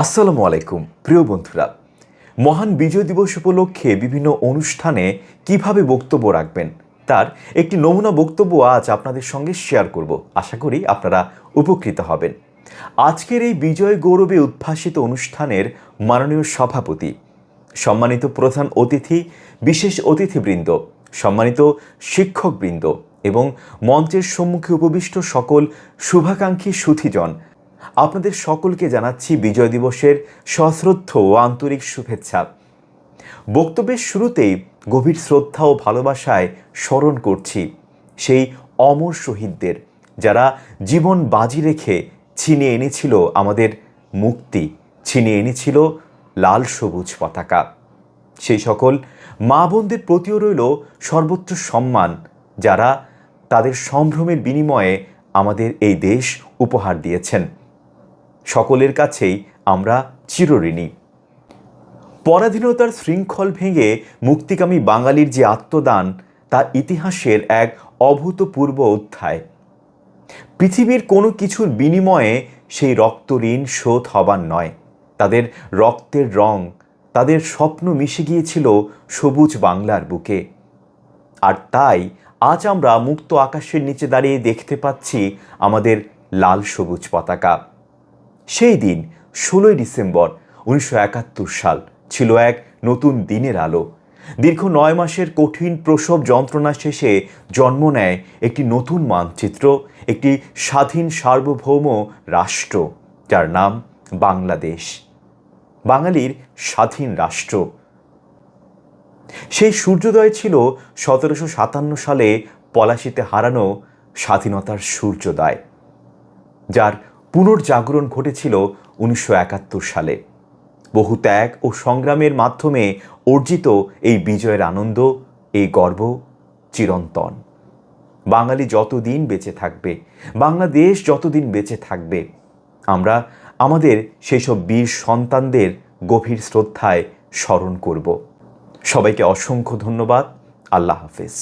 আসসালামু আলাইকুম প্রিয় বন্ধুরা, মহান বিজয় দিবস উপলক্ষে বিভিন্ন অনুষ্ঠানে কিভাবে বক্তব্য রাখবেন তার একটি নমুনা বক্তব্য আজ আপনাদের সঙ্গে শেয়ার করব। আশা করি আপনারা উপকৃত হবেন। আজকের এই বিজয় গৌরবে উদ্ভাসিত অনুষ্ঠানের মাননীয় সভাপতি, সম্মানিত প্রধান অতিথি, বিশেষ অতিথিবৃন্দ, সম্মানিত শিক্ষকবৃন্দ এবং মঞ্চের সম্মুখে উপবিষ্ট সকল শুভাকাঙ্ক্ষী সুধীজন, আপনাদের সকলকে জানাচ্ছি বিজয় দিবসের সশ্রদ্ধ ও আন্তরিক শুভেচ্ছা। বক্তব্যের শুরুতেই গভীর শ্রদ্ধা ও ভালোবাসায় স্মরণ করছি সেই অমর শহীদদের, যারা জীবন বাজি রেখে ছিনিয়ে এনেছিল আমাদের মুক্তি, ছিনিয়ে এনেছিল লাল সবুজ পতাকা। সেই সকল মা বোনদের প্রতিও রইল সর্বোচ্চ সম্মান, যারা তাদের সম্ভ্রমের বিনিময়ে আমাদের এই দেশ উপহার দিয়েছেন। সকলের কাছেই আমরা চিরঋণী। পরাধীনতার শৃঙ্খল ভেঙে মুক্তিকামী বাঙালির যে আত্মদান, তা ইতিহাসের এক অভূতপূর্ব অধ্যায়। পৃথিবীর কোনো কিছুর বিনিময়ে সেই রক্ত ঋণ শোধ হবার নয়। তাদের রক্তের রং, তাদের স্বপ্ন মিশে গিয়েছিল সবুজ বাংলার বুকে। আর তাই আজ আমরা মুক্ত আকাশের নিচে দাঁড়িয়ে দেখতে পাচ্ছি আমাদের লাল সবুজ পতাকা। সেই দিন 16ই ডিসেম্বর 1971 সাল ছিল এক নতুন দিনের আলো। দীর্ঘ 9 মাসের কঠিন প্রসব যন্ত্রণা শেষে জন্ম নেয় একটি নতুন মানচিত্র, একটি স্বাধীন সার্বভৌম রাষ্ট্র, যার নাম বাংলাদেশ, বাঙালির স্বাধীন রাষ্ট্র। সেই সূর্যোদয় ছিল 1757 সালে পলাশীতে হারানো স্বাধীনতার সূর্যোদয়, যার পুনর্জাগরণ ঘটেছিল 1971 সালে। বহু ত্যাগ ও সংগ্রামের মাধ্যমে অর্জিত এই বিজয়ের আনন্দ, এই গর্ব চিরন্তন। বাঙালি যতদিন বেঁচে থাকবে, বাংলাদেশ যতদিন বেঁচে থাকবে, আমরা আমাদের সেই সব বীর সন্তানদের গভীর শ্রদ্ধায় স্মরণ করব। সবাইকে অসংখ্য ধন্যবাদ। আল্লাহ হাফেজ।